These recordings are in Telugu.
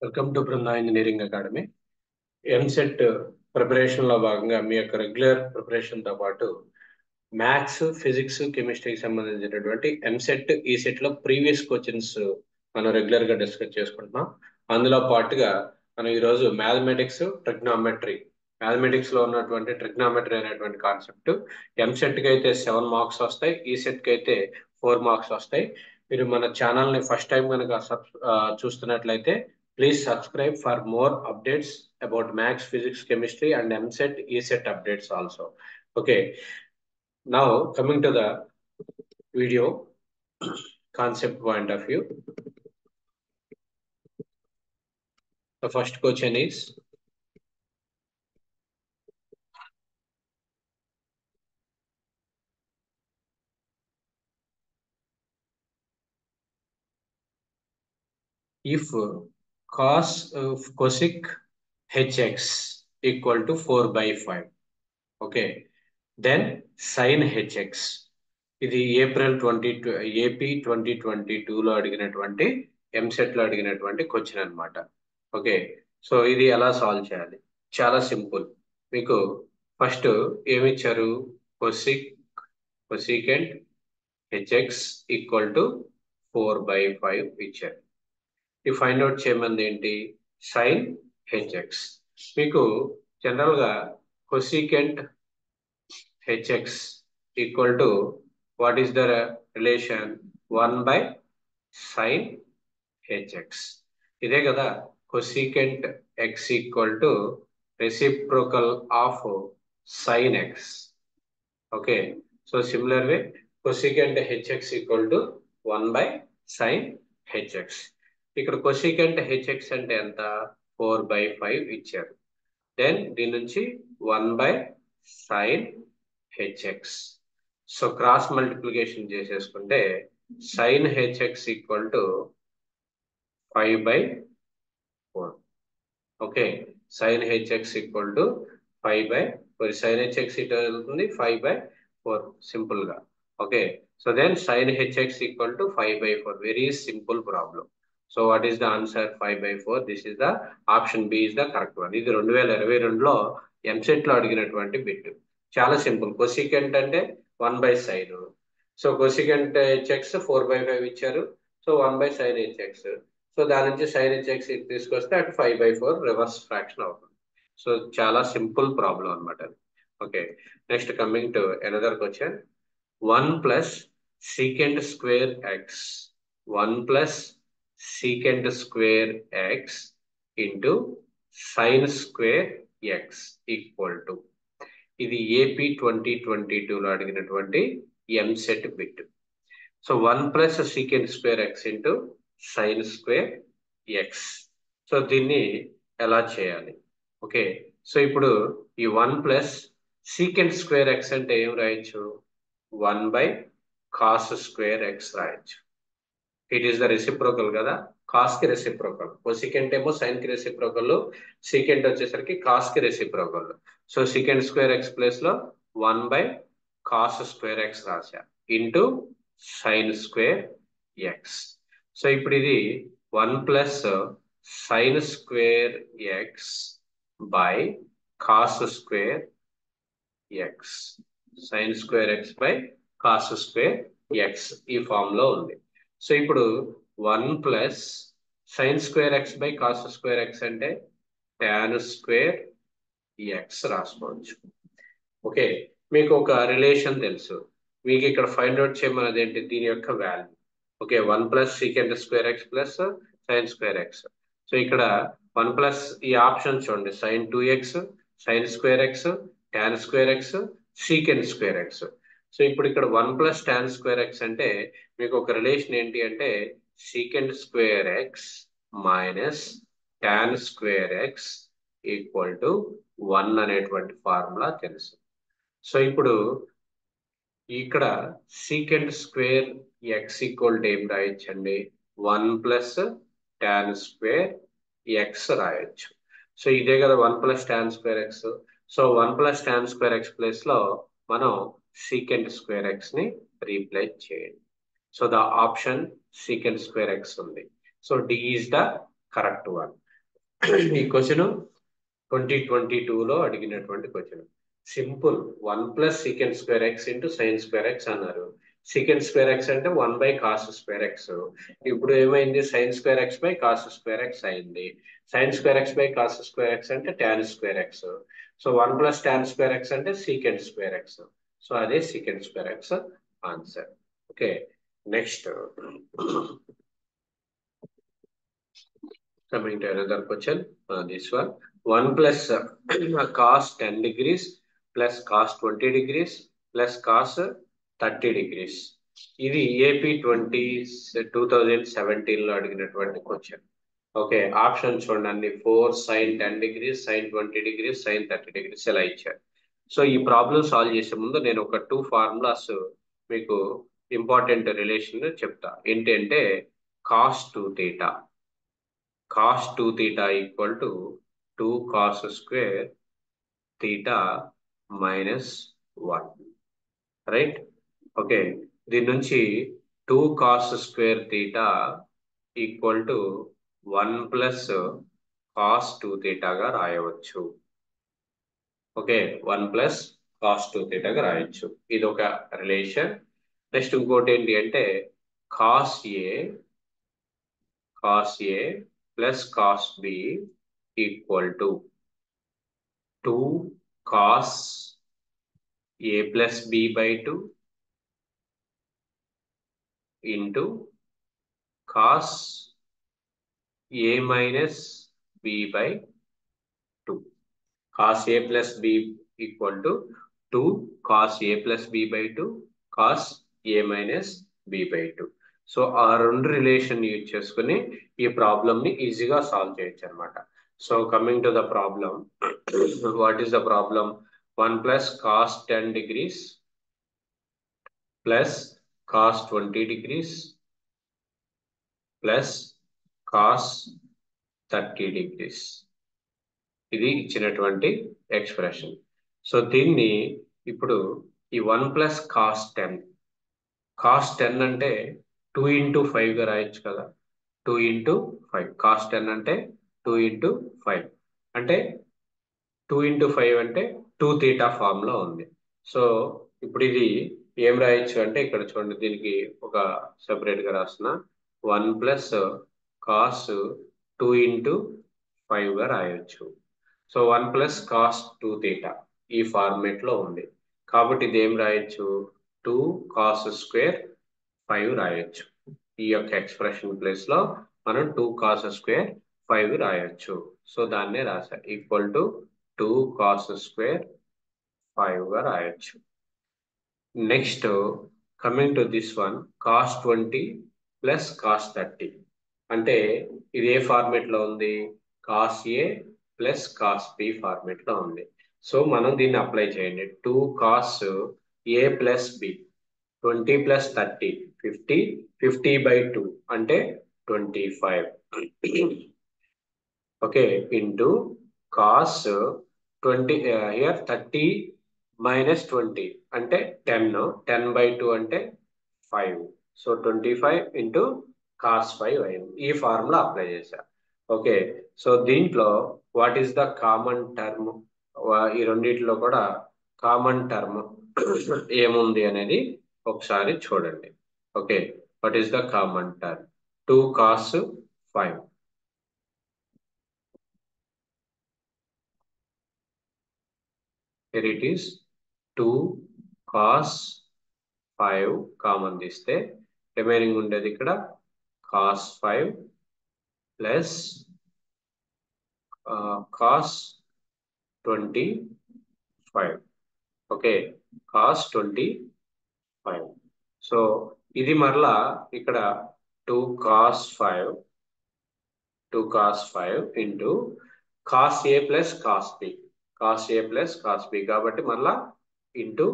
Welcome to Brinda engineering academy. EAMCET preparation లో భాగంగా మీ యొక్క రెగ్యులర్ ప్రిపరేషన్ తో పాటు మ్యాథ్స్, ఫిజిక్స్, కెమిస్ట్రీకి సంబంధించినటువంటి ఎంసెట్, ఈసెట్ లో ప్రీవియస్ క్వశ్చన్స్ మనం రెగ్యులర్ గా డిస్కస్ చేసుకుంటున్నాం. అందులో పాటుగా మనం ఈరోజు మ్యాథమెటిక్స్, మ్యాథమెటిక్స్ లో ఉన్నటువంటి ట్రిగ్నామెట్రీ అనేటువంటి కాన్సెప్ట్ ఎంసెట్ కి అయితే 7 మార్క్స్ వస్తాయి, ఈసెట్ కి అయితే 4 మార్క్స్ వస్తాయి. మీరు మన ఛానల్ ని ఫస్ట్ టైం కనుక చూస్తున్నట్లయితే please subscribe for more updates about maths, physics, chemistry, and MSET, ESET updates also. Okay, now coming to the video concept point of view. The first question is, if cosec hx equal to 4/5, okay, then sin hx. ఇది ఏప్రిల్ 2022లో అడిగినటువంటి ఎంసెట్ లో అడిగినటువంటి క్వశ్చన్ అన్నమాట. ఓకే, సో ఇది ఎలా సాల్వ్ చేయాలి? చాలా సింపుల్. మీకు ఫస్ట్ ఏమి ఇచ్చారు? కొసికెంట్ హెచ్ఎక్స్ ఈక్వల్ టు 4/5 ఇచ్చారు. ఈ ఫైండ్ అవుట్ చేయమంది ఏంటి? Sign HX. మీకు జనరల్ గా cosecant HX equal to what is the relation? 1/sin hx. ఇదే కదా cosecant X equal to reciprocal of sign X. Okay, so similar way cosecant HX equal to 1/sin hx. ఇక్కడ కొసికెంట్ హెచ్ఎక్స్ అంటే ఎంత? 4/5 ఇచ్చారు. దెన్ దీని నుంచి 1/sin hx. So cross multiplication చేసేసుకుంటే sin hx equal to 5/4. Okay, sin hx equal to 5/4. sin hx ఇటు వెళ్తుంది, 5/4 సింపుల్ గా. Okay, so then sin hx equal to 5/4. Very simple problem. So what is the answer? 5/4. This is the option B is the correct one. ఇది 2022లో ఎంసెట్ లో అడిగినటువంటి బిట్. చాలా సింపుల్. కొసికెంట్ అంటే 1/sin. సో కొసికెంట్ హెచ్ఎక్స్ 4/5 ఇచ్చారు. So 1/sin hx. సో దాని నుంచి sin hx తీసుకొస్తే అటు 5/4 రివర్స్ ఫ్రాక్షన్ అవుతుంది. సో చాలా సింపుల్ ప్రాబ్లం అనమాట. Okay, next coming to another question. 1 plus secant square X 1 plus secant square X into sine square x equal to. ఇది ఏపీ 2022లో అడిగినటువంటి EAMCET bit. So 1 plus secant square X into sine square x. So దీన్ని ఎలా చేయాలి? ఓకే, సో ఇప్పుడు ఈ 1 ప్లస్ సీకెంట్ స్క్వేర్ ఎక్స్ అంటే ఏం రాయొచ్చు? 1/కాస్ స్క్వేర్ ఎక్స్ రాయొచ్చు. ఇట్ ఈస్ ద రెసిప్రోకల్ కదా, కాస్ కి రెసిప్రోకల్. కొసికెంట్ ఏమో సైన్ కి రెసిప్రోకల్, సీకెంట్ వచ్చేసరికి కాస్ కి reciprocal. So secant square x place లో 1/కాస్ స్క్వేర్ ఎక్స్ రాశా into sine square x. So ఇప్పుడు ఇది 1 plus sine square x by cos square x. Sine square x by cos square x ఈ ఫామ్ లో ఉంది. సో ఇప్పుడు 1 plus sine square x by cos square X అంటే tan స్క్వేర్ ఎక్స్ రాసుకోవచ్చు. ఓకే, మీకు ఒక రిలేషన్ తెలుసు. మీకు ఇక్కడ ఫైండ్ అవుట్ చేయమన్నది ఏంటి? దీని యొక్క value. Okay, 1 plus secant square x plus sine square x. So ఇక్కడ 1 ప్లస్ ఈ ఆప్షన్ చూడండి, sine 2x, sine square x, tan square x, secant square x. So ఇప్పుడు ఇక్కడ 1 ప్లస్ tan స్క్వేర్ ఎక్స్ అంటే మీకు ఒక రిలేషన్ ఏంటి అంటే secant square x minus tan square x equal to 1 అనేటువంటి ఫార్ములా తెలుసు. సో ఇప్పుడు ఇక్కడ secant square x equal to ఏం రాయొచ్చండి? 1 ప్లస్ tan స్క్వేర్ ఎక్స్ రాయొచ్చు. సో ఇదే కదా 1 plus tan square x. So 1 plus tan square x place లో మనం సీకెంట్ స్క్వేర్ ఎక్స్ ని రీప్లేస్ చేయండి. So the option secant square x ఉంది. So D is the correct one. ఈ క్వశ్చన్ 2022లో అడిగినటువంటి question. Simple. 1+sec² x into sin²x అన్నారు. sec² x అంటే 1/cos²x. ఇప్పుడు ఏమైంది, sin²x/cos²x అయింది. sin²x/cos²x అంటే tan²x. సో 1+tan²x అంటే sec²x. సో అదే sec²x answer. Okay, next coming to another question. This one, 1 plus cos 10 degrees plus cos 20 degrees plus cos 30 degrees. ఇది ఏపీ 2017లో అడిగినటువంటి క్వశ్చన్. ఓకే, ఆప్షన్ చూడండి. 4 sin 10 degrees, sin 20 degrees, sin 30 degrees ఇలా ఇచ్చారు. సో ఈ ప్రాబ్లం సాల్వ్ చేసే ముందు నేను ఒక 2 ఫార్ములాస్ మీకు ఇంపార్టెంట్ రిలేషన్ చెప్తా. ఏంటంటే cos 2 theta. Cos 2 theta equal to 2 cos square theta minus 1. Right? Okay, దీని నుంచి 2 cos square theta equal to 1 plus cos 2 theta గా రాయవచ్చు. ఓకే, 1 ప్లస్ cos 2 theta గా రాయొచ్చు. ఇది ఒక రిలేషన్. నెక్స్ట్ ఇంకోటి ఏంటి అంటే cos A plus cos B equal to 2 cos A plus B by 2 into cos A minus B by 2. Cos A plus B equal to 2 cos A plus B by 2 cos A minus B by 2. So ఆ రెండు రిలేషన్ యూజ్ చేసుకుని ఈ ప్రాబ్లమ్ని ఈజీగా సాల్వ్ చేయొచ్చు అనమాట. So coming to the problem, what is the problem? 1 plus cos 10 degrees plus cos 20 degrees plus cos 30 degrees. ఇది ఇచ్చినటువంటి ఎక్స్ప్రెషన్. సో దీన్ని ఇప్పుడు ఈ 1 ప్లస్ కాస్ 10 అంటే 2 ఇంటూ 5గా రాయొచ్చు కదా. 2 ఇంటూ 5 కాస్ 10 అంటే 2 ఇంటూ 5 అంటే 2 ఇంటూ 5 అంటే 2 theta ఫామ్ లో ఉంది. సో ఇప్పుడు ఇది ఏం రాయొచ్చు అంటే ఇక్కడ చూడండి, దీనికి ఒక సెపరేట్ గా రాసిన 1 ప్లస్ కాస్ 2 ఇంటూ 5గా రాయొచ్చు. సో 1 ప్లస్ కాస్ 2 theta ఈ ఫార్మేట్ లో ఉంది. కాబట్టి ఇది ఏం రాయొచ్చు, 2 కాస్ స్క్వేర్ 5 రాయొచ్చు. ఈ యొక్క ఎక్స్ప్రెషన్ ప్లేస్ లో మనం 2 కాస్ స్క్వేర్ 5 రాయొచ్చు. సో దాన్నే రాసా, ఈక్వల్ టు 2 కాస్ స్క్వేర్ 5 గా రాయొచ్చు. Next coming to this one, cos 20 plus cos 30 అంటే ఇది ఏ ఫార్మేట్ లో ఉంది, cos A plus cos B format లో ఉంది. సో మనం దీన్ని అప్లై చేయండి. 2 కాస్ ఏ ప్లస్ బి, 20 ప్లస్ 30 50, 50 by 2 అంటే 25. Okay, into cos 20 here 30 minus 20 అంటే 10, 10 by 2 అంటే 5. సో 25 ఇంటూ కాస్ 5 అయింది. ఈ ఫార్ములా అప్లై చేశా. ఓకే, సో దీంట్లో what is the common term, ఈ రెండిట్లో కూడా కామన్ టర్మ్ ఏముంది అనేది ఒకసారి చూడండి. Okay, what is the common term? 2 cos 5. Here it is 2 cos 5 common తీస్తే రిమైనింగ్ ఉండేది ఇక్కడ cos 5 plus cos 25. Okay, cos 25. So ఇది మరలా ఇక్కడ 2 cos 5 into cos a plus cos b, cos a plus cos b కాబట్టి మళ్ళా into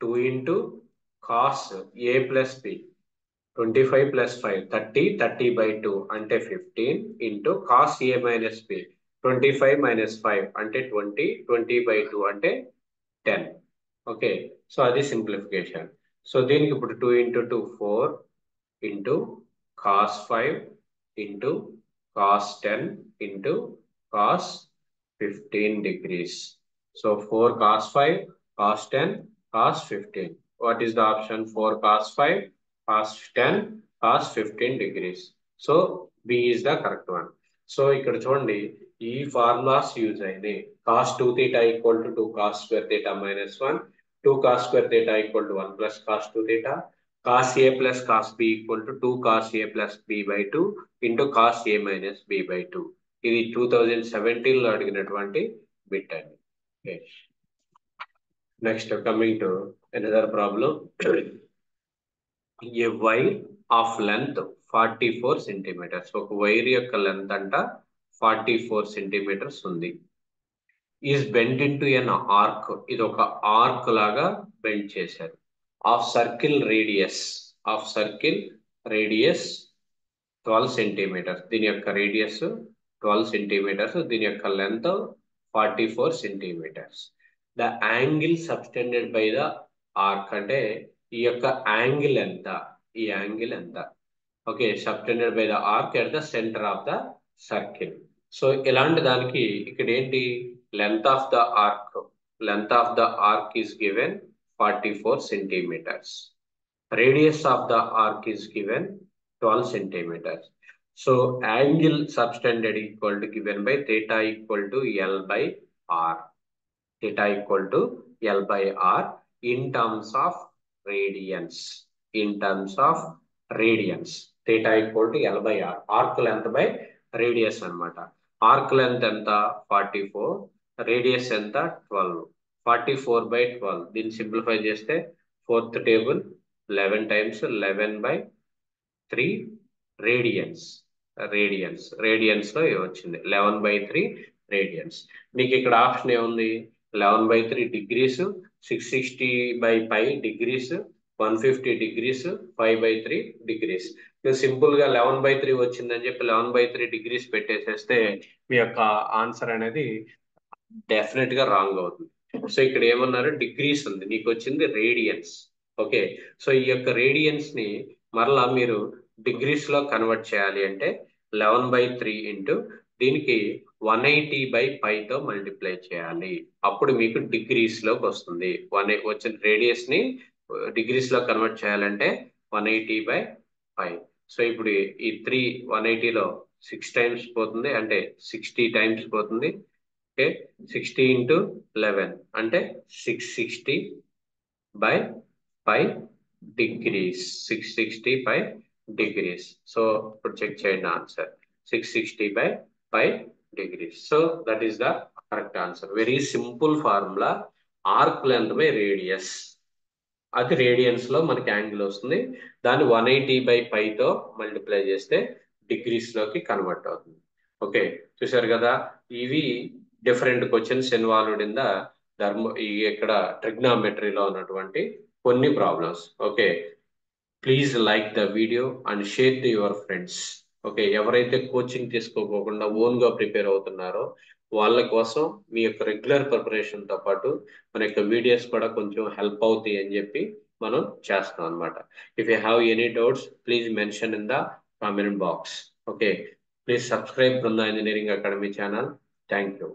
2 into cos a plus b, 25 plus 5 30, 30 by 2 అంటే 15 into cos a minus b, 25 minus 5 అంటే 20, 20 by 2 అంటే 10. ఓకే, సో అది సింప్లిఫికేషన్. సో దీనికి ఇప్పుడు 2 into 2 4 into cos 5 into cos 10 into cos 15 degrees. So 4 cos 5, cos 10, cos 15. What is the option? 4 cos 5, cos 10, cos 15 degrees. So B is the correct one. So ఇక్కడ చూడండి ఈ ఫార్ములాస్ యూజ్ అయినాయి. Cos 2 theta equal to 2 cos square theta minus 1, 2 cos square theta equal to 1 plus cos 2 theta, cos A plus cos B equal to 2 cos A plus B by 2 into cos A minus B by 2. ఇది 2017లో అడిగినటువంటి బిట్ అండి. Next coming to another problem. A wire of length 44 centimetres, ఒక వైర్ యొక్క లెంత్ అంట 44 సెంటీమీటర్స్ ఉంది. Is bend into an arc, ఇది ఒక ఆర్క్ లాగా బెండ్ చేశారు. ఆఫ్ సర్కిల్ రేడియస్ 12 సెంటీమీటర్స్, దీని యొక్క రేడియస్ 12 సెంటీమీటర్స్, దీని యొక్క length 44 centimetres. The angle subtended by the arc, అంటే ఈ యొక్క యాంగిల్ ఎంత, ఈ యాంగిల్ ఎంత. Okay, subtended by the arc at the centre of the circle. So ఇలాంటి దానికి ఇక్కడ ఏంటి, length of the arc is given 44 centimetres. Radius of the arc is given 12 centimeters. So angle subtended equal to given by theta equal to L by R. Theta equal to L by R in terms of radians. Theta equal to L by R. Arc length by radius anamata. Arc length enta 44, radius enta 12. 44 by 12. Din simplify cheste fourth table 11 times 11 by 3 radians లో వచ్చింది 11/3 రేడియన్స్. మీకు ఇక్కడ ఆప్షన్ ఏముంది, 11/3 డిగ్రీస్, 660/π డిగ్రీస్, 150 డిగ్రీస్, 5/3 డిగ్రీస్. మీరు సింపుల్ గా 11/3 వచ్చిందని చెప్పి 11/3 డిగ్రీస్ పెట్టేసేస్తే మీ యొక్క ఆన్సర్ అనేది డెఫినెట్ గా రాంగ్ అవుతుంది. సో ఇక్కడ ఏమన్నారు, డిగ్రీస్ ఉంది, నీకు వచ్చింది రేడియన్స్. ఓకే, సో ఈ యొక్క రేడియన్స్ ని మరలా మీరు డిగ్రీస్ లో కన్వర్ట్ చేయాలి అంటే 11/3 ఇంటూ దీనికి 180/πతో మల్టిప్లై చేయాలి. అప్పుడు మీకు డిగ్రీస్ లోకి వస్తుంది. వచ్చిన రేడియస్ ని డిగ్రీస్ లో కన్వర్ట్ చేయాలంటే 180/π. సో ఇప్పుడు ఈ 180లో 6 టైమ్స్ పోతుంది, అంటే 60 టైమ్స్ పోతుంది. ఓకే, 60 ఇంటూ 11 అంటే 660/π డిగ్రీస్. 660/π డిగ్రీస్. సో ఇప్పుడు చెక్ చేయండి answer, 660/π degrees. So that is the correct answer. Very simple formula, arc length by radius. అది రేడియన్స్ లో మనకి యాంగిల్ వస్తుంది, దాన్ని 180/πతో మల్టిప్లై చేస్తే డిగ్రీస్ లోకి కన్వర్ట్ అవుతుంది. ఓకే, చూసారు కదా, ఇవి different questions involved in the ఇక్కడ ట్రిగ్నామెట్రీలో ఉన్నటువంటి కొన్ని problems. Okay, please like the video and share to your friends. Okay, ఎవరైతే కోచింగ్ తీసుకోకుండా ఓన్ గా ప్రిపేర్ అవుతున్నారో వాళ్ళ కోసం మీ యొక్క రెగ్యులర్ ప్రిపరేషన్ తో పాటు మన యొక్క వీడియోస్ కూడా కొంచెం హెల్ప్ అవుతాయి అని చెప్పి మనం చేస్తాం అనమాట. If you have any doubts please mention in the comment box. Okay, please subscribe Brinda engineering academy channel. Thank you.